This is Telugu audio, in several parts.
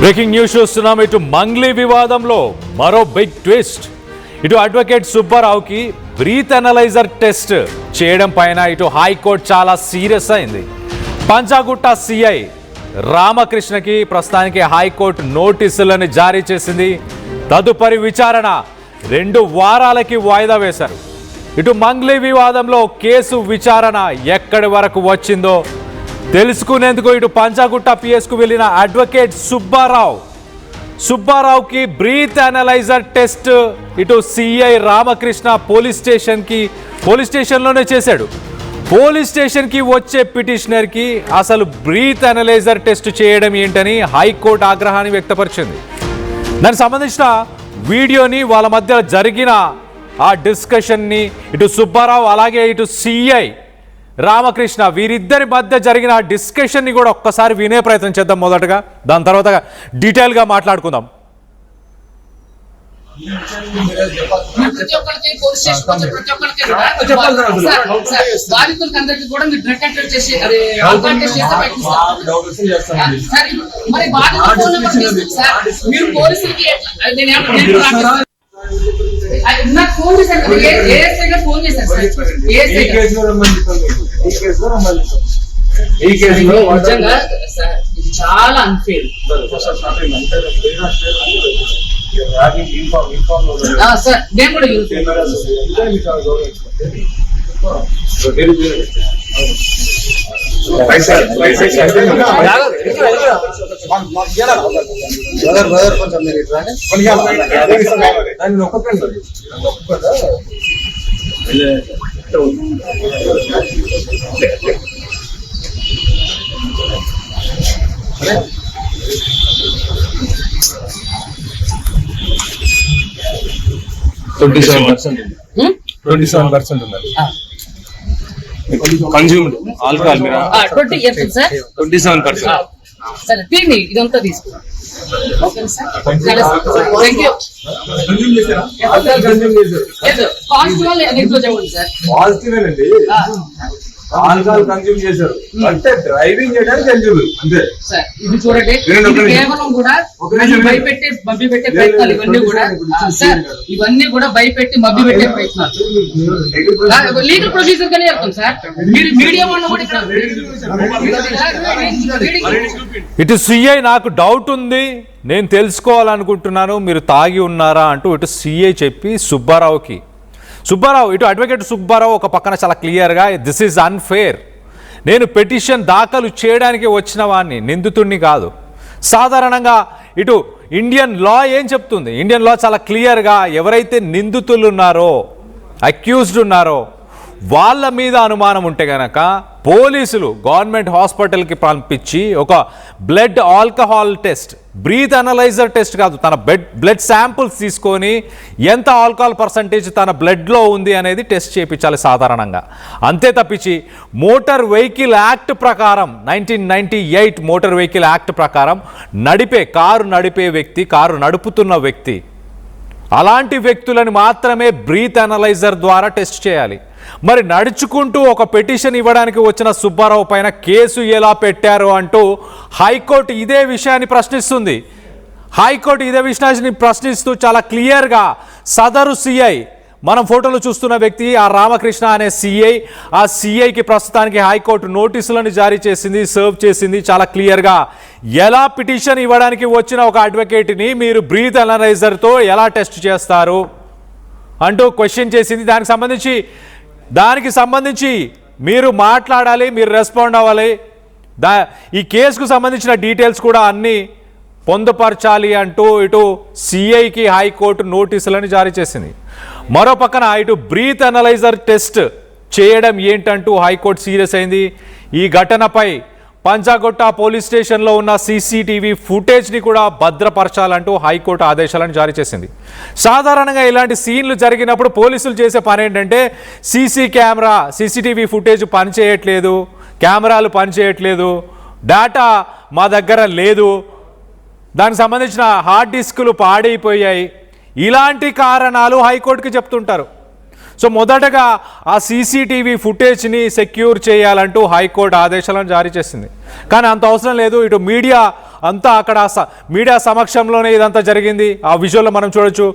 బ్రేకింగ్ న్యూస్ చూస్తున్నాం. ఇటు మంగ్లీ వివాదంలో మరో బిగ్ ట్విస్ట్. ఇటు అడ్వకేట్ సుబ్బారావుకి బ్రీత్ అనలైజర్ టెస్ట్ చేయడం పైన ఇటు హైకోర్టు చాలా సీరియస్ అయింది. పంజాగుట్ట సిఐ రామకృష్ణకి ప్రస్తుతానికి హైకోర్టు నోటీసులను జారీ చేసింది. తదుపరి విచారణ 2 వారాలకి వాయిదా వేశారు. ఇటు మంగ్లీ వివాదంలో కేసు విచారణ ఎక్కడి వరకు వచ్చిందో తెలుసుకునేందుకు ఇటు పంజాగుట్ట పిఎస్కు వెళ్ళిన అడ్వకేట్ సుబ్బారావుకి బ్రీత్ అనలైజర్ టెస్ట్ ఇటు సిఐ రామకృష్ణ పోలీస్ స్టేషన్లోనే చేశాడు. పోలీస్ స్టేషన్కి వచ్చే పిటిషనర్కి అసలు బ్రీత్ అనలైజర్ టెస్ట్ చేయడం ఏంటని హైకోర్టు ఆగ్రహాన్ని వ్యక్తపరిచింది. దానికి సంబంధించిన వీడియోని, వాళ్ళ మధ్య జరిగిన ఆ డిస్కషన్ని ఇటు సుబ్బారావు అలాగే ఇటు సిఐ రామకృష్ణ వీరిద్దరి మధ్య జరిగిన డిస్కషన్ని కూడా ఒక్కసారి వినే ప్రయత్నం చేద్దాం మొదటగా. దాని తర్వాత డీటెయిల్గా మాట్లాడుకుందాం. నాకు ఫోన్ చేశాను కదా, ఏఎస్ఐ ఫోన్ చేశాను సార్. ఏఎస్ఐ ఈ కేసులో నిజంగా సార్ ఇది చాలా అన్ఫేర్ సార్. నేను కూడా కన్జ్యూమ్డ్ ఆల్కహాల్ మీరు 27% సార్. 27%. సరే తీయండి, ఇదంతా తీసుకున్నాం. Okay sir, thank you. Positive negative చెప్పండి సార్. పాజిటివేనండి, ఆల్కహాల్ కన్జ్యూమ్ చేశారు అంటే డ్రైవింగ్ చేయడానికి ఎలిజిబుల్ అంతే సార్. ఇది చూడండి, కేవలం కూడా భయపెట్టే మభ్య పెట్టే ప్రయత్నాలు ఇవన్నీ కూడా సార్. ఇవన్నీ కూడా భయపెట్టి మభ్య పెట్టే ప్రయత్నాలు. లీగల్ ప్రొసీజర్ గానే వెళ్తాం సార్. మీరు మీడియా వాళ్ళు కూడా ఇటు సిఐ నాకు డౌట్ ఉంది, నేను తెలుసుకోవాలనుకుంటున్నాను, మీరు తాగి ఉన్నారా అంటూ ఇటు సిఐ చెప్పి సుబ్బారావు ఇటు అడ్వకేట్ సుబ్బారావు ఒక పక్కన చాలా క్లియర్గా దిస్ ఈజ్ అన్ఫేర్, నేను పిటిషన్ దాఖలు చేయడానికి వచ్చిన వాడిని, నిందితుడిని కాదు. సాధారణంగా ఇటు ఇండియన్ లా ఏం చెప్తుంది? ఇండియన్ లా చాలా క్లియర్గా ఎవరైతే నిందితులు ఉన్నారో, అక్యూజ్డ్ ఉన్నారో వాళ్ళ మీద అనుమానం ఉంటే కనుక పోలీసులు గవర్నమెంట్ హాస్పిటల్కి పంపించి ఒక blood alcohol test, breath analyser test కాదు, తన బ్లడ్ శాంపుల్స్ తీసుకొని ఎంత ఆల్కహాల్ పర్సంటేజ్ తన బ్లడ్లో ఉంది అనేది టెస్ట్ చేయించాలి సాధారణంగా. అంతే తప్పించి మోటార్ వెహికల్ యాక్ట్ ప్రకారం 1998 మోటార్ వెహికల్ యాక్ట్ ప్రకారం కారు నడుపుతున్న వ్యక్తి అలాంటి వ్యక్తులను మాత్రమే బ్రీత్ అనలైజర్ ద్వారా టెస్ట్ చేయాలి. మరి నడుచుకుంటూ ఒక పిటిషన్ ఇవ్వడానికి వచ్చిన సుబ్బారావు పైన కేసు ఎలా పెట్టారు అంటూ హైకోర్టు ఇదే విషయాన్ని ప్రశ్నిస్తుంది. హైకోర్టు ఇదే విషయాన్ని ప్రశ్నిస్తూ చాలా క్లియర్గా సదరు సిఐ, మనం ఫోటోలో చూస్తున్న వ్యక్తి ఆ రామకృష్ణ అనే సిఐ, ఆ సిఐకి ప్రస్తుతానికి హైకోర్టు నోటీసులను జారీ చేసింది, సర్వ్ చేసింది. చాలా క్లియర్గా ఎలా పిటిషన్ ఇవ్వడానికి వచ్చిన ఒక అడ్వకేట్ని మీరు బ్రీత్ అనలైజర్తో ఎలా టెస్ట్ చేస్తారు అంటూ క్వశ్చన్ చేసింది. దానికి సంబంధించి మీరు మాట్లాడాలి, మీరు రెస్పాండ్ అవ్వాలి. ఈ కేసుకు సంబంధించిన డీటెయిల్స్ కూడా అన్నీ పొందుపరచాలి అంటూ ఇటు సిఐకి హైకోర్టు నోటీసులను జారీ చేసింది. మరో పక్కన ఇటు బ్రీత్ అనలైజర్ టెస్ట్ చేయడం ఏంటంటూ హైకోర్టు సీరియస్ అయింది. ఈ ఘటనపై పంజాగుట్ట పోలీస్ స్టేషన్లో ఉన్న సీసీటీవీ ఫుటేజ్ని కూడా భద్రపరచాలంటూ హైకోర్టు ఆదేశాలను జారీ చేసింది. సాధారణంగా ఇలాంటి సీన్లు జరిగినప్పుడు పోలీసులు చేసే పని ఏంటంటే సీసీటీవీ ఫుటేజ్ పనిచేయట్లేదు, కెమెరాలు పనిచేయట్లేదు, డేటా మా దగ్గర లేదు, దానికి సంబంధించిన హార్డ్ డిస్కులు పాడైపోయాయి, ఇలాంటి కారణాలు హైకోర్టుకి చెప్తుంటారు. సో మొదటగా ఆ సీసీటీవీ ఫుటేజ్ని సెక్యూర్ చేయాలంటూ హైకోర్టు ఆదేశాలను జారీ చేసింది. కానీ అంత అవసరం లేదు. ఇటు మీడియా అంతా అక్కడ మీడియా సమక్షంలోనే ఇదంతా జరిగింది. ఆ విజువల్లో మనం చూడొచ్చు.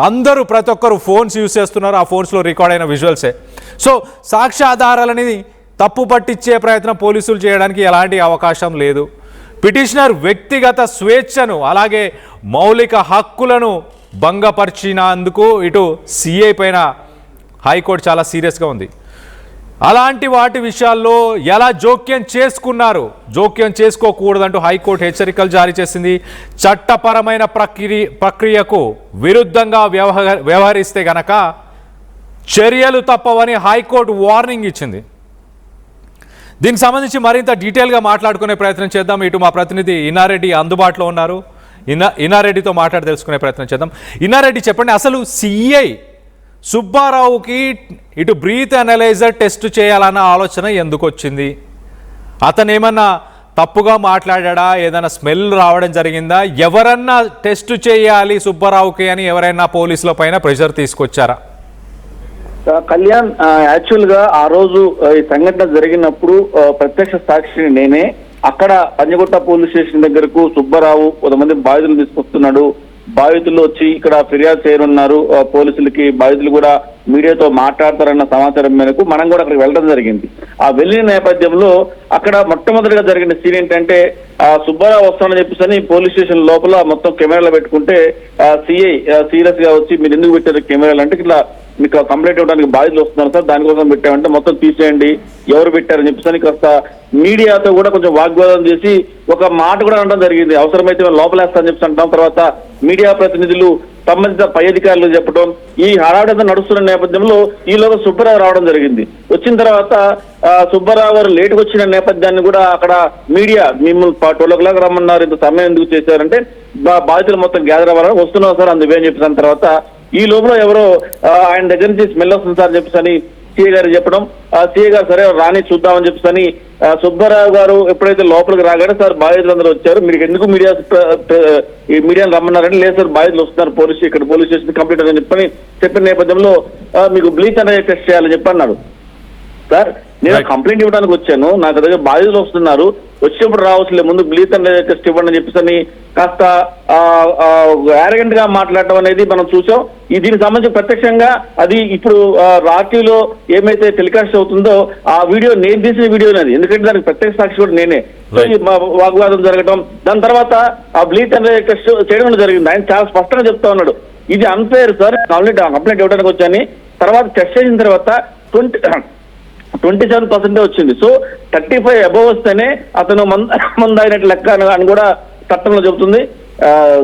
అందరూ ప్రతి ఒక్కరు ఫోన్స్ యూజ్ చేస్తున్నారు. ఆ ఫోన్స్లో రికార్డ్ అయిన విజువల్సే. సో సాక్ష్యాధారాలని తప్పు పట్టించే ప్రయత్నం పోలీసులు చేయడానికి ఎలాంటి అవకాశం లేదు. పిటిషనర్ వ్యక్తిగత స్వేచ్ఛను అలాగే మౌలిక హక్కులను భంగపరిచినందుకు ఇటు సిఐ పైన హైకోర్టు చాలా సీరియస్గా ఉంది. అలాంటి వాటి విషయాల్లో ఎలా జోక్యం చేసుకున్నారు, జోక్యం చేసుకోకూడదంటూ హైకోర్టు హెచ్చరికలు జారీ చేసింది. చట్టపరమైన ప్రక్రియకు విరుద్ధంగా వ్యవహరిస్తే గనక చర్యలు తప్పవని హైకోర్టు వార్నింగ్ ఇచ్చింది. దీనికి సంబంధించి మరింత డీటెయిల్గా మాట్లాడుకునే ప్రయత్నం చేద్దాం. ఇటు మా ప్రతినిధి ఇన్నారెడ్డి అందుబాటులో ఉన్నారు. ఇన్నారెడ్డితో మాట్లాడి తెలుసుకునే ప్రయత్నం చేద్దాం. ఇన్నారెడ్డి, చెప్పండి, అసలు సిఐ సుబ్బారావుకి ఇటు బ్రీత్ అనలైజర్ టెస్ట్ చేయాలన్న ఆలోచన ఎందుకు వచ్చింది? అతను ఏమన్నా తప్పుగా మాట్లాడా? ఏదైనా స్మెల్ రావడం జరిగిందా? ఎవరన్నా టెస్ట్ చేయాలి సుబ్బారావుకి అని ఎవరైనా పోలీసుల పైన ప్రెషర్ తీసుకొచ్చారా? కళ్యాణ్, యాక్చువల్ గా ఆ రోజు ఈ సంఘటన జరిగినప్పుడు ప్రత్యక్ష సాక్షిని నేనే. అక్కడ పంజగుట్ట పోలీస్ స్టేషన్ దగ్గరకు సుబ్బారావు కొంతమంది బాధితులు తీసుకొస్తున్నాడు. బాధితులు వచ్చి ఇక్కడ ఫిర్యాదు చేయనున్నారు పోలీసులకి. బాధితులు కూడా మీడియాతో మాట్లాడతారన్న సమాచారం మేరకు మనం కూడా అక్కడికి వెళ్ళడం జరిగింది. ఆ వెళ్ళిన నేపథ్యంలో అక్కడ మొట్టమొదటిగా జరిగిన సీన్ ఏంటంటే సుబ్బారావు వస్తానని చెప్పేసి పోలీస్ స్టేషన్ లోపల మొత్తం కెమెరాలు పెట్టుకుంటే సిఐ సీరియస్ గా వచ్చి మీరు ఎందుకు పెట్టారు కెమెరాలు అంటే, ఇట్లా మీకు కంప్లైంట్ ఇవ్వడానికి బాధితులు వస్తున్నారు సార్, దానికోసం పెట్టామంటే మొత్తం తీసేయండి, ఎవరు పెట్టారని చెప్పేసి కాస్త మీడియాతో కూడా కొంచెం వాగ్వాదం చేసి ఒక మాట కూడా అనడం జరిగింది. అవసరమైతే లోపలేస్తానని చెప్పి అంటాం. తర్వాత మీడియా ప్రతినిధులు సంబంధిత పై అధికారులు చెప్పడం, ఈ హడావిడి నడుస్తున్న నేపథ్యంలో ఈలోగా సుబ్బారావు రావడం జరిగింది. వచ్చిన తర్వాత సుబ్బారావు గారు లేటుకు వచ్చిన నేపథ్యాన్ని కూడా అక్కడ మీడియా మిమ్మల్ని 12 o'clock రమ్మన్నారు, ఇంత సమయం ఎందుకు చేశారంటే బాధితులు మొత్తం గ్యాదర్ అవ్వాలని వస్తున్నాం సార్ అందువే అని చెప్పేసిన తర్వాత ఈ లోపల ఎవరో ఆయన దగ్గర నుంచి స్మెల్ వస్తుంది సార్ చెప్పేసి సిఐ గారు చెప్పడం, సిఐ గారు సరే రాని చూద్దామని చెప్పేసి సుబ్బారావు గారు ఎప్పుడైతే లోపలికి రాగానే సార్ బాధితులు అందరూ వచ్చారు, మీరు ఎందుకు మీడియాను రమ్మన్నారంటే లేదు సార్ బాధితులు వస్తున్నారు ఇక్కడ పోలీస్ స్టేషన్ కంప్లీట్ అని చెప్పిన నేపథ్యంలో మీకు బ్లీచ్ అనేది టెస్ట్ చేయాలని చెప్పి అన్నాడు. సార్ నేను కంప్లైంట్ ఇవ్వడానికి వచ్చాను, నాకు దగ్గర బాధితులు వస్తున్నారు, వచ్చినప్పుడు రావచ్చులే, ముందు బ్లీచ్ అనేది టెస్ట్ ఇవ్వండి అని చెప్పేసి కాస్త యారగెంట్ గా మాట్లాడటం అనేది మనం చూసాం. దీనికి సంబంధించి ప్రత్యక్షంగా అది ఇప్పుడు రాత్రిలో ఏమైతే టెలికాస్ట్ అవుతుందో ఆ వీడియో నేను తీసిన వీడియో అనేది, ఎందుకంటే దానికి ప్రత్యక్ష సాక్షి కూడా నేనే. వాగ్వాదం జరగడం, దాని తర్వాత ఆ బ్లీచ్ అనేది టెస్ట్ చేయడం జరిగింది. ఆయన చాలా స్పష్టంగా చెప్తా ఉన్నాడు, ఇది అన్ఫేర్ సార్, కంప్లైంట్ ఇవ్వడానికి వచ్చాను. తర్వాత టెస్ట్ చేసిన తర్వాత 27% వచ్చింది. సో 35 అబోవ్ వస్తేనే అతను మందు అయినట్టు లెక్క అని కూడా చట్టంలో చెబుతుంది.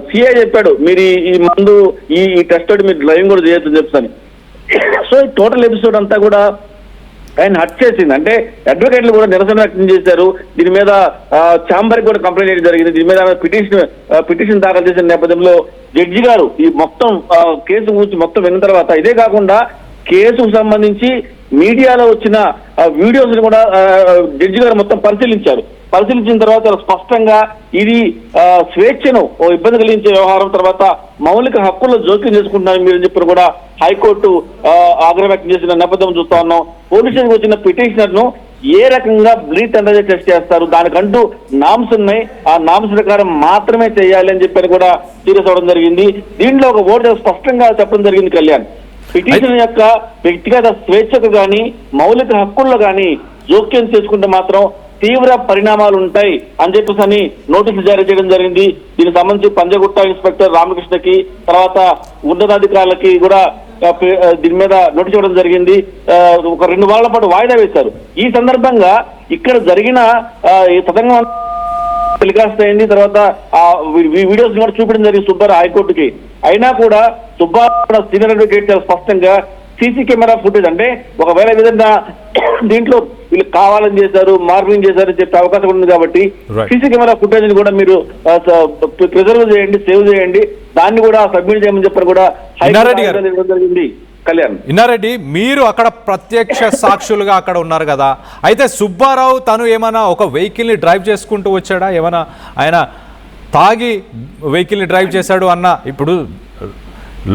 సిఐ చెప్పాడు మీరు ఈ మందు ఈ టెస్ట్ తోటి మీరు డ్రైవింగ్ కూడా చేయొచ్చు చెప్తాను. సో ఈ టోటల్ ఎపిసోడ్ అంతా కూడా ఆయన హట్ చేసింది. అంటే అడ్వకేట్లు కూడా నిరసన వ్యక్తం చేశారు. దీని మీద ఛాంబర్ కూడా కంప్లైంట్ చేయడం జరిగింది. దీని మీద పిటిషన్ దాఖలు చేసిన నేపథ్యంలో జడ్జి గారు ఈ మొత్తం కేసు గురించి మొత్తం విన్న తర్వాత, ఇదే కాకుండా కేసుకు సంబంధించి మీడియాలో వచ్చిన వీడియోస్ కూడా జడ్జి గారు మొత్తం పరిశీలించిన తర్వాత స్పష్టంగా ఇది స్వేచ్ఛను ఇబ్బంది కలిగించే వ్యవహారం, తర్వాత మౌలిక హక్కుల్లో జోక్యం చేసుకుంటున్నారు మీరు చెప్పిన కూడా హైకోర్టు ఆగ్రహం వ్యక్తం చేసిన నేపథ్యం చూస్తా ఉన్నాం. పోలీస్ స్టేషన్కి వచ్చిన పిటిషనర్ ను ఏ రకంగా బ్లీత్ అనేది టెస్ట్ చేస్తారు, దానికంటూ నామ్స్ ఉన్నాయి, ఆ నామ్స్ ప్రకారం మాత్రమే చేయాలి అని చెప్పని కూడా సీరియస్ అవడం జరిగింది. దీంట్లో ఒక ఓటు స్పష్టంగా చెప్పడం జరిగింది కళ్యాణ్, పిటిషన్ యొక్క వ్యక్తిగత స్వేచ్ఛకు గాని మౌలిక హక్కుల్లో గాని జోక్యం చేసుకుంటే మాత్రం తీవ్ర పరిణామాలు ఉంటాయి అని చెప్పేసి నోటీసులు జారీ చేయడం జరిగింది. దీనికి సంబంధించి పంజగుట్ట ఇన్స్పెక్టర్ రామకృష్ణకి తర్వాత ఉన్నతాధికారులకి కూడా దీని మీద నోటీస్ ఇవ్వడం జరిగింది. ఒక 2 వారాల పాటు వాయిదా వేశారు. ఈ సందర్భంగా ఇక్కడ జరిగిన తతంగం టెలికాస్ట్ అయింది. తర్వాత ఆ వీడియోస్ కూడా చూపించడం జరిగింది సుబ్బారావు హైకోర్టుకి. అయినా కూడా సుబ్బారావు సీనియర్ అడ్వకేట్ చాలా స్పష్టంగా సీసీ కెమెరా ఫుటేజ్, అంటే ఒకవేళ ఏదైనా దీంట్లో వీళ్ళు కావాలని చేశారు, మార్పింగ్ చేశారని చెప్పే అవకాశం ఉంది కాబట్టి సీసీ కెమెరా ఫుటేజ్ ని కూడా మీరు ప్రిజర్వ్ చేయండి, సేవ్ చేయండి, దాన్ని కూడా సబ్మిట్ చేయమని చెప్పని కూడా హైకోర్టు జరిగింది. కళ్యాణ్, ఇన్నారెడ్డి, మీరు అక్కడ ప్రత్యక్ష సాక్షులుగా అక్కడ ఉన్నారు కదా, అయితే సుబ్బారావు తను ఏమైనా ఒక వెహికల్ని డ్రైవ్ చేసుకుంటూ వచ్చాడా? ఏమైనా ఆయన తాగి వెహికల్ని డ్రైవ్ చేశాడు అన్న, ఇప్పుడు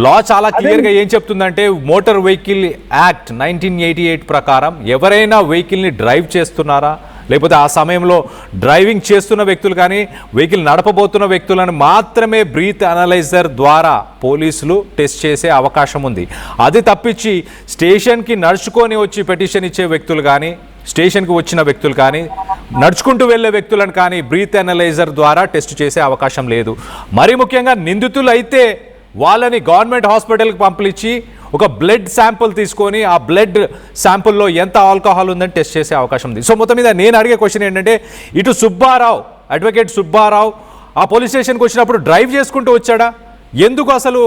లా చాలా క్లియర్గా ఏం చెప్తుందంటే మోటార్ వెహికల్ యాక్ట్ 1988 ప్రకారం ఎవరైనా వెహికల్ని డ్రైవ్ చేస్తున్నారా, లేకపోతే ఆ సమయంలో డ్రైవింగ్ చేస్తున్న వ్యక్తులు కానీ వెహికల్ నడపబోతున్న వ్యక్తులను మాత్రమే బ్రీత్ అనలైజర్ ద్వారా పోలీసులు టెస్ట్ చేసే అవకాశం ఉంది. అది తప్పించి స్టేషన్కి నడుచుకొని వచ్చి పిటిషన్ ఇచ్చే వ్యక్తులు కానీ, స్టేషన్కి వచ్చిన వ్యక్తులు కానీ, నడుచుకుంటూ వెళ్ళే వ్యక్తులను కానీ బ్రీత్ అనలైజర్ ద్వారా టెస్ట్ చేసే అవకాశం లేదు. మరీ ముఖ్యంగా నిందితులు అయితే వాళ్ళని గవర్నమెంట్ హాస్పిటల్కి పంపించి ఒక బ్లడ్ శాంపుల్ తీసుకొని ఆ బ్లడ్ శాంపుల్లో ఎంత ఆల్కహాల్ ఉందని టెస్ట్ చేసే అవకాశం ఉంది. సో మొత్తం మీద నేను అడిగే క్వశ్చన్ ఏంటంటే, ఇటు సుబ్బారావు, అడ్వకేట్ సుబ్బారావు ఆ పోలీస్ స్టేషన్కి వచ్చినప్పుడు డ్రైవ్ చేసుకుంటూ వచ్చాడా? ఎందుకు అసలు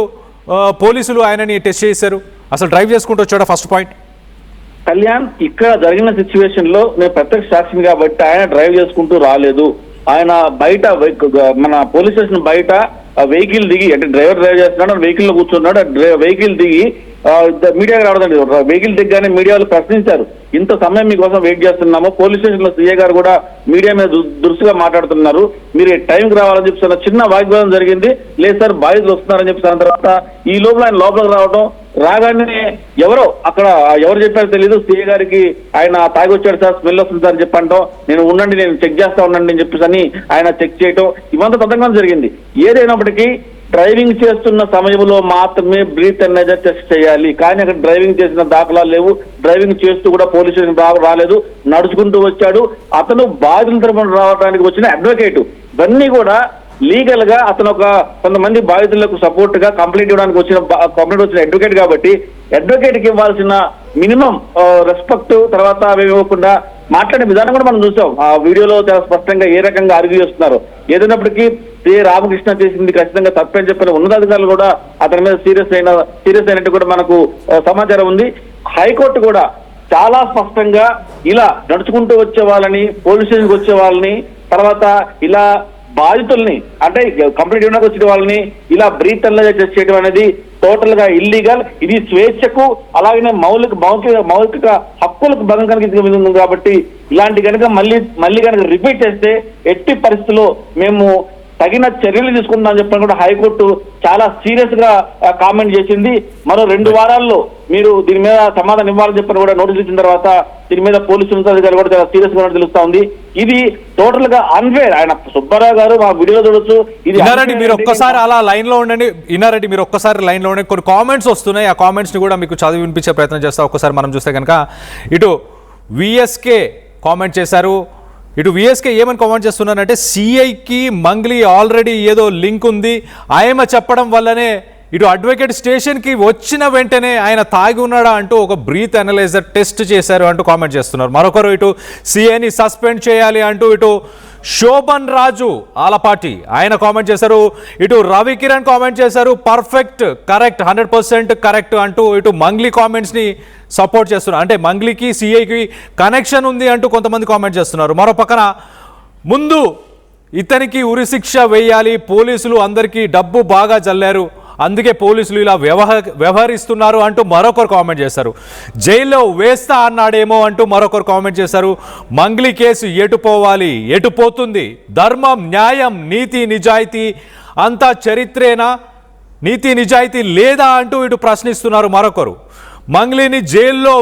పోలీసులు ఆయనని టెస్ట్ చేశారు? అసలు డ్రైవ్ చేసుకుంటూ వచ్చాడా? First point. కళ్యాణ్, ఇక్కడ జరిగిన సిచ్యువేషన్ లో నేను ప్రత్యక్ష సాక్షిని కాబట్టి ఆయన డ్రైవ్ చేసుకుంటూ రాలేదు. ఆయన బయట మన పోలీస్ స్టేషన్ బయట వెహికల్ దిగి, అంటే డ్రైవర్ డ్రైవ్ చేస్తున్నాడు, వెహికల్ లో కూర్చున్నాడు, వెహికల్ దిగి మీడియాకి రావడండి. వెహికల్ దిగ్గానే మీడియాలో ప్రశ్నించారు, ఇంత సమయం మీకోసం వెయిట్ చేస్తున్నాము. పోలీస్ స్టేషన్ లో సీఏ గారు కూడా మీడియా మీద దురుసుగా మాట్లాడుతున్నారు, మీరు టైంకి రావాలని చెప్పి చిన్న వాగ్వాదం జరిగింది. లేదు సార్ బాధితులు వస్తున్నారని చెప్పి అన్న తర్వాత ఈ లోపల ఆయన లోపలికి రావడం, రాగానే ఎవరో అక్కడ ఎవరు చెప్పారో తెలియదు, సీఏ గారికి ఆయన తాగి వచ్చాడు సార్, స్మెల్ వస్తుంది సార్ అని చెప్పంటాం, నేను ఉండండి నేను చెక్ చేస్తా ఉండండి అని చెప్పేసి అని ఆయన చెక్ చేయటం, ఇవంతా తతంగం జరిగింది. ఏదైనప్పటికీ డ్రైవింగ్ చేస్తున్న సమయంలో మాత్రమే బ్రీత్ అనలైజర్ టెస్ట్ చేయాలి. కానీ అక్కడ డ్రైవింగ్ చేసిన దాఖలాలు లేవు. డ్రైవింగ్ చేస్తూ కూడా పోలీస్ స్టేషన్ రాలేదు, నడుచుకుంటూ వచ్చాడు. అతను బాధితుల తరపున రావడానికి వచ్చిన అడ్వకేట్, ఇవన్నీ కూడా లీగల్ గా అతను కొంతమంది బాధితులకు సపోర్ట్ గా కంప్లైంట్ ఇవ్వడానికి వచ్చిన అడ్వకేట్ కాబట్టి అడ్వకేట్ కి ఇవ్వాల్సిన మినిమం రెస్పెక్ట్ తర్వాత అవి ఇవ్వకుండా మాట్లాడే విధానం కూడా మనం చూసాం. ఆ వీడియోలో చాలా స్పష్టంగా ఏ రకంగా ఆర్గ్యూ చేస్తున్నారు. ఏదైనప్పటికీ రామకృష్ణ చేసింది ఖచ్చితంగా తప్పని చెప్పిన ఉన్నతాధికారులు కూడా అతని మీద సీరియస్ అయినట్టు కూడా మనకు సమాచారం ఉంది. హైకోర్టు కూడా చాలా స్పష్టంగా ఇలా నడుచుకుంటూ వచ్చే వాళ్ళని, పోలీస్ స్టేషన్కి వచ్చే వాళ్ళని, తర్వాత ఇలా బాధితుల్ని అంటే కంప్లైంట్ ఇవ్వడానికి వచ్చిన వాళ్ళని ఇలా బ్రీత్ అనలైజర్ టెస్ట్ చేయడం అనేది టోటల్ గా ఇల్లీగల్. ఇది స్వేచ్ఛకు అలాగే మౌలిక హక్కులకు భంగం కలిగింది కాబట్టి ఇలాంటి కనుక మళ్ళీ కనుక రిపీట్ చేస్తే ఎట్టి పరిస్థితుల్లో మేము తగిన చర్యలు తీసుకుంటామని చెప్పని కూడా హైకోర్టు చాలా సీరియస్ గా కామెంట్ చేసింది. మరో 2 వారాల్లో మీరు దీని మీద సమాధానం ఇవ్వాలని చెప్పని కూడా నోటీస్ ఇచ్చిన తర్వాత దీని మీద పోలీసు ఉన్నతాధికారులు కూడా చాలా సీరియస్ గా తెలుస్తా ఉంది. ఇది టోటల్ గా అన్ఫేర్. ఆయన సుబ్బారావు గారు మా వీడియోలో చూడొచ్చు. ఇది మీరు ఒక్కసారి అలా లైన్ లో ఉండండి. ఇన్నారెడ్డి మీరు ఒక్కసారి లైన్ లో ఉండండి. కొన్ని కామెంట్స్ వస్తున్నాయి, ఆ కామెంట్స్ ని కూడా మీకు చదివి వినిపించే ప్రయత్నం చేస్తా. ఒక్కసారి మనం చూస్తే కనుక ఇటు విఎస్కే కామెంట్ చేశారు. ఇటు విఎస్కే ఏమని కామెంట్ చేస్తున్నారంటే, సిఐకి మంగ్లీ ఆల్రెడీ ఏదో లింక్ ఉంది, ఆయమ చెప్పడం వల్లనే ఇటు అడ్వకేట్ స్టేషన్కి వచ్చిన వెంటనే ఆయన తాగి ఉన్నాడా అంటూ ఒక బ్రీత్ అనలైజర్ టెస్ట్ చేశారు అంటూ కామెంట్ చేస్తున్నారు. మరొకరు ఇటు సిఐని సస్పెండ్ చేయాలి అంటూ ఇటు శోభన్ రాజు ఆలపాటి ఆయన కామెంట్ చేశారు. ఇటు రవి కిరణ్ కామెంట్ చేశారు, పర్ఫెక్ట్, కరెక్ట్, 100% కరెక్ట్ అంటూ ఇటు మంగ్లీ కామెంట్స్ని సపోర్ట్ చేస్తున్నారు. అంటే మంగ్లీకి సిఐకి కనెక్షన్ ఉంది అంటూ కొంతమంది కామెంట్ చేస్తున్నారు. మరో పక్కన ముందు ఇతనికి ఉరిశిక్ష వేయాలి, పోలీసులు అందరికీ డబ్బు బాగా జల్లారు, అందుకే పోలీసులు ఇలా వ్యవహరిస్తున్నారు అంటూ మరొకరు కామెంట్ చేశారు. జైల్లో వేస్తా అన్నాడేమో అంటూ మరొకరు కామెంట్ చేశారు. మంగ్లీ కేసు ఎటు పోవాలి, ఎటు పోతుంది, ధర్మం, న్యాయం, నీతి, నిజాయితీ అంతా చరిత్రేనా, నీతి నిజాయితీ లేదా అంటూ ఇటు ప్రశ్నిస్తున్నారు. మరొకరు మంగ్లీని జైల్లో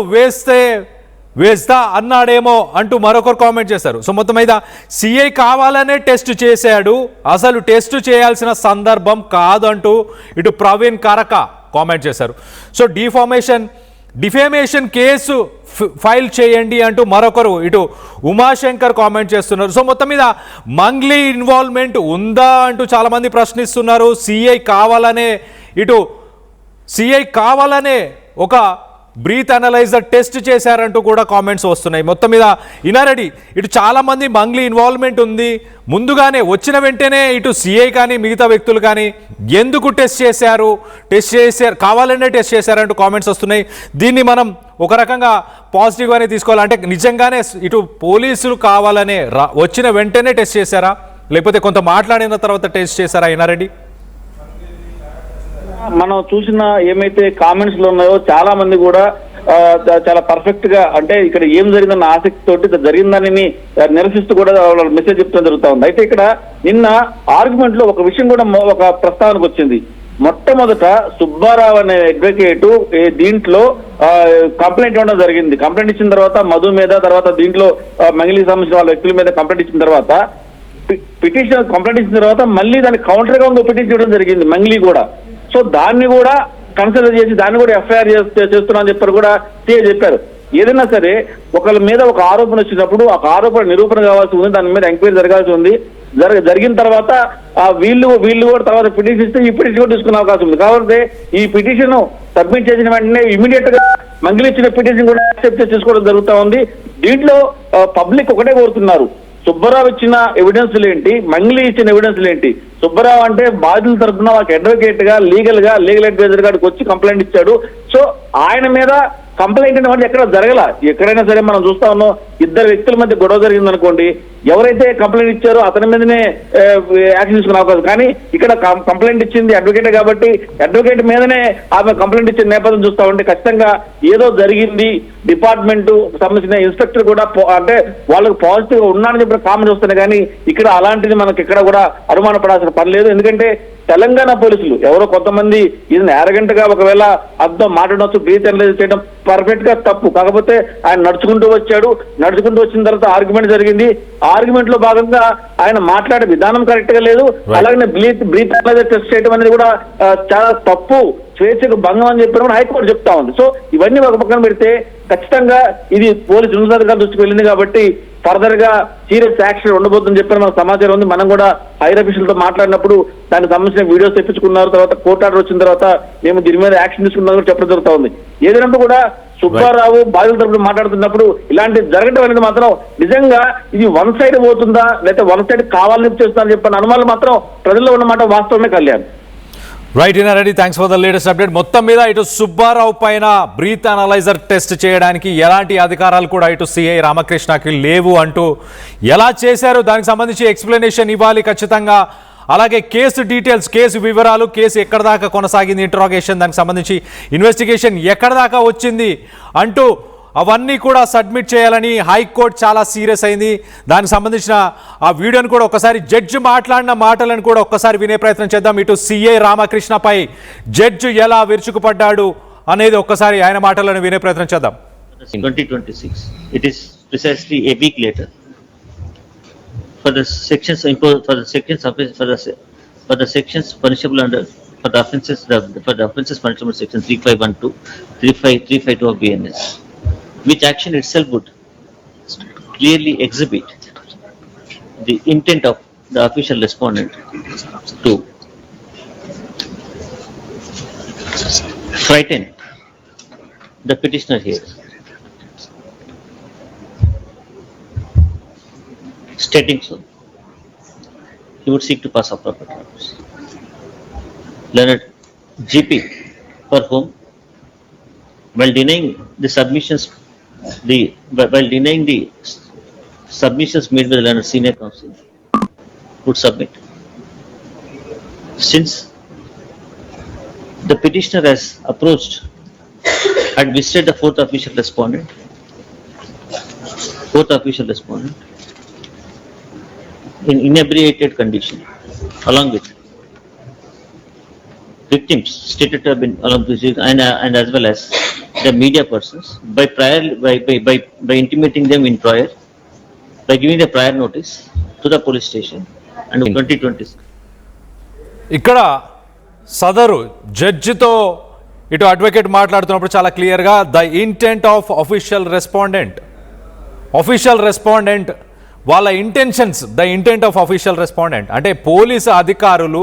వేస్తా అన్నాడేమో అంటూ మరొకరు కామెంట్ చేశారు. సో మొత్తం మీద సిఐ కావాలనే టెస్ట్ చేశాడు, అసలు టెస్ట్ చేయాల్సిన సందర్భం కాదంటూ ఇటు ప్రవీణ్ కరక కామెంట్ చేశారు. సో డిఫేమేషన్ కేసు ఫైల్ చేయండి అంటూ మరొకరు ఇటు ఉమాశంకర్ కామెంట్ చేస్తున్నారు. సో మొత్తం మీద మంగ్లీ ఇన్వాల్వ్మెంట్ ఉందా అంటూ చాలామంది ప్రశ్నిస్తున్నారు. సిఐ కావాలనే ఒక బ్రీత్ అనలైజర్ టెస్ట్ చేశారంటూ కూడా కామెంట్స్ వస్తున్నాయి. మొత్తం మీద ఇన్నారెడ్డి ఇటు చాలామంది మంగ్లీ ఇన్వాల్వ్మెంట్ ఉంది, ముందుగానే వచ్చిన వెంటనే ఇటు సిఐ కానీ మిగతా వ్యక్తులు కానీ ఎందుకు టెస్ట్ చేశారు, కావాలనే టెస్ట్ చేశారంటూ కామెంట్స్ వస్తున్నాయి. దీన్ని మనం ఒక రకంగా పాజిటివ్గానే తీసుకోవాలి. అంటే నిజంగానే ఇటు పోలీసులు కావాలనే వచ్చిన వెంటనే టెస్ట్ చేశారా, లేకపోతే కొంత మాట్లాడిన తర్వాత టెస్ట్ చేశారా ఇన్నారెడ్డి? మనం చూసిన ఏమైతే కామెంట్స్ లో ఉన్నాయో చాలా మంది కూడా చాలా పర్ఫెక్ట్ గా, అంటే ఇక్కడ ఏం జరిగిందన్న ఆసక్తి తోటి జరిగిందని నిరసిస్తూ కూడా మెసేజ్ చెప్తాం జరుగుతా ఉంది. అయితే ఇక్కడ నిన్న ఆర్గ్యుమెంట్ లో ఒక విషయం కూడా ఒక ప్రస్తావనకు వచ్చింది. మొట్టమొదట సుబ్బారావు అనే అడ్వకేట్ దీంట్లో కంప్లైంట్ ఇవ్వడం జరిగింది. కంప్లైంట్ ఇచ్చిన తర్వాత మధు మీద, తర్వాత దీంట్లో మంగళికి సంబంధించిన వాళ్ళ వ్యక్తుల మీద కంప్లైంట్ ఇచ్చిన తర్వాత పిటిషన్ కంప్లైంట్ ఇచ్చిన తర్వాత మళ్ళీ దానికి కౌంటర్ గా ఇంకో పిటిషన్ ఇవ్వడం జరిగింది మంగళి కూడా. సో దాన్ని కూడా కన్సిడర్ చేసి దాన్ని కూడా ఎఫ్ఐఆర్ చేస్తున్నా అని చెప్పారు కూడా సీఏ చెప్పారు. ఏదైనా సరే ఒకళ్ళ మీద ఒక ఆరోపణ వచ్చినప్పుడు ఆ ఆరోపణ నిరూపణ కావాల్సి ఉంది, దాని మీద ఎంక్వైరీ జరగాల్సి ఉంది. జరిగిన తర్వాత వీళ్ళు కూడా తర్వాత పిటిషన్ ఇస్తే ఈ పిటిషన్ కూడా తీసుకునే అవకాశం ఉంది. కాబట్టి ఈ పిటిషన్ సబ్మిట్ చేసిన వెంటనే ఇమీడియట్ గా మంగళి ఇచ్చిన పిటిషన్ కూడా యాక్సెప్ట్ చేసి తీసుకోవడం జరుగుతూ ఉంది. దీంట్లో పబ్లిక్ ఒకటే కోరుతున్నారు, సుబ్బారావు ఇచ్చిన ఎవిడెన్స్లు ఏంటి, మంగళి ఇచ్చిన ఎవిడెన్స్లు ఏంటి. సుబ్బారావు అంటే బాధితుల తరఫున ఒక అడ్వకేట్ గా లీగల్ అడ్వైజర్ గారికి వచ్చి కంప్లైంట్ ఇచ్చాడు. సో ఆయన మీద కంప్లైంట్ అనేది ఎక్కడ జరగల. ఎక్కడైనా సరే మనం చూస్తా ఉన్నాం, ఇద్దరు వ్యక్తుల మధ్య గొడవ జరిగింది అనుకోండి, ఎవరైతే కంప్లైంట్ ఇచ్చారో అతని మీదనే యాక్షన్ తీసుకునే అవకాశం. కానీ ఇక్కడ కంప్లైంట్ ఇచ్చింది అడ్వకేటే కాబట్టి అడ్వకేట్ మీదనే ఆమె కంప్లైంట్ ఇచ్చిన నేపథ్యం చూస్తా ఉంటే ఖచ్చితంగా ఏదో జరిగింది. డిపార్ట్మెంట్ సంబంధించిన ఇన్స్పెక్టర్ కూడా అంటే వాళ్ళకి పాజిటివ్ గా ఉన్నాడని చెప్పిన కామెంట్స్ వస్తున్నాయి. కానీ ఇక్కడ అలాంటిది మనకి ఎక్కడ కూడా అనుమానపడాల్సిన పని లేదు. ఎందుకంటే తెలంగాణ పోలీసులు ఎవరో కొంతమంది ఇది అరగంట గా ఒకవేళ అర్థం మాట్లాడవచ్చు, బ్రీత్ అనలైజ్ చేయడం పర్ఫెక్ట్ గా తప్పు. కాకపోతే ఆయన నడుచుకుంటూ వచ్చిన తర్వాత ఆర్గ్యుమెంట్ జరిగింది. ఆర్గ్యుమెంట్ లో భాగంగా ఆయన మాట్లాడే విధానం కరెక్ట్ గా లేదు. అలాగే బ్రీత్ అనలైజర్ టెస్ట్ చేయడం అనేది కూడా చాలా తప్పు, స్వేచ్ఛకు భంగం అని చెప్పి కూడా హైకోర్టు చెప్తా ఉంది. సో ఇవన్నీ ఒక పక్కన పెడితే ఖచ్చితంగా ఇది పోలీసు ఉన్నతాధికారుల దృష్టికి వెళ్ళింది కాబట్టి ఫర్దర్ గా సీరియస్ యాక్షన్ ఉండబోతుందని చెప్పిన మనకు సమాచారం ఉంది. మనం కూడా హైర్ అఫీషియల్తో మాట్లాడినప్పుడు దానికి సంబంధించిన వీడియోస్ తెప్పించుకున్నారు. తర్వాత కోర్టు ఆర్డర్ వచ్చిన తర్వాత మేము దీని మీద యాక్షన్ తీసుకున్నాం చెప్పడం జరుగుతూ ఉంది. ఏదైనా కూడా సుబ్బారావు బాధితుల తరపున మాట్లాడుతున్నప్పుడు ఇలాంటి జరగడం అనేది మాత్రం నిజంగా ఇది వన్ సైడ్ పోతుందా లేకపోతే వన్ సైడ్ కావాలని చేస్తుందని చెప్పిన అనుమానాలు మాత్రం ప్రజల్లో ఉన్నమాట వాస్తవమే. Kalyan right in ready, thanks for the latest update. మొత్తం మీద ఇటు సుబ్బారావు పైన బ్రీత్ అనలైజర్ టెస్ట్ చేయడానికి ఎలాంటి అధికారాలు కూడా ఇటు సిఐ రామకృష్ణకి లేవు అంటూ ఎలా చేశారు దానికి సంబంధించి ఎక్స్ప్లెనేషన్ ఇవ్వాలి ఖచ్చితంగా. అలాగే కేసు డీటెయిల్స్, కేసు వివరాలు, కేసు ఎక్కడ దాకా కొనసాగింది, ఇంటరాగేషన్, దానికి సంబంధించి ఇన్వెస్టిగేషన్ ఎక్కడ దాకా వచ్చింది అంటూ అవన్నీ కూడా సబ్మిట్ చేయాలని హైకోర్టు చాలా సీరియస్ అయింది. దానికి సంబంధించిన ఆ వీడియోని కూడా ఒకసారి జడ్జి మాట్లాడిన మాటలను కూడా ఒక్కసారి వినే ప్రయత్నం చేద్దాం. ఇటు సిఐ రామకృష్ణపై జడ్జి ఎలా విరుచుకుపడ్డాడు అనేది ఒక్కసారి ఆయన మాటలను వినే ప్రయత్నం చేద్దాం. 2026, it is precisely a week later. For the sections imposed, for the sections punishable under, for the offences punishable section 3512, 3532 of BNS, which action itself would clearly exhibit the intent of the official respondent to frighten the petitioner here. Stating so, he would seek to pass off proper terms. Learned GP, for whom, while denying the submissions made by the learned senior counsel, would submit. Since the petitioner has approached and visited the fourth official respondent in inebriated condition, along with victims stated to have been along with and as well as the media persons, by intimating them in prior, by giving the prior notice to the police station, and in 2026. ఇక్కడ సదరు జడ్జితో ఇటు అడ్వకేట్ మాట్లాడుతున్నప్పుడు చాలా క్లియర్గా the intent of official respondent వాళ్ళ intentions, the intent of official respondent అంటే పోలీసు అధికారులు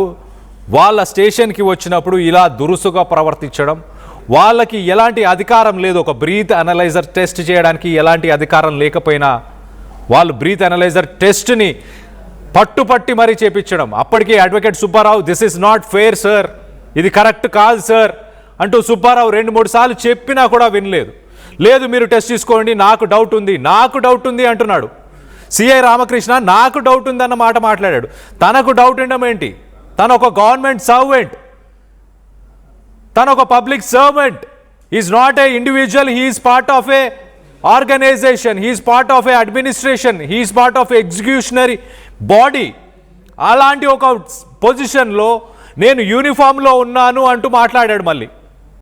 వాళ్ళ స్టేషన్కి వచ్చినప్పుడు ఇలా దురుసుగా ప్రవర్తించడం, వాళ్ళకి ఎలాంటి అధికారం లేదు, ఒక బ్రీత్ అనలైజర్ టెస్ట్ చేయడానికి ఎలాంటి అధికారం లేకపోయినా వాళ్ళు బ్రీత్ అనలైజర్ టెస్ట్ని పట్టుపట్టి మరీ చేపించడం. అప్పటికే advocate Subbarao this is not fair sir, ఇది కరెక్ట్ కాదు సార్ అంటూ సుబ్బారావు 2-3 సార్లు చెప్పినా కూడా వినలేదు. లేదు మీరు టెస్ట్ తీసుకోండి, నాకు డౌట్ ఉంది అంటున్నాడు. సిఐ రామకృష్ణ నాకు డౌట్ ఉంది అన్న మాట మాట్లాడాడు. తనకు డౌట్ ఉండడం ఏంటి? తను ఒక గవర్నమెంట్ సర్వెంట్, తను ఒక public servant. Is not a individual, he's part of a organization, he's part of a administration, he's part of executionary body. అలాంటి ఒక పొజిషన్లో నేను యూనిఫామ్లో ఉన్నాను అంటూ మాట్లాడాడు మళ్ళీ.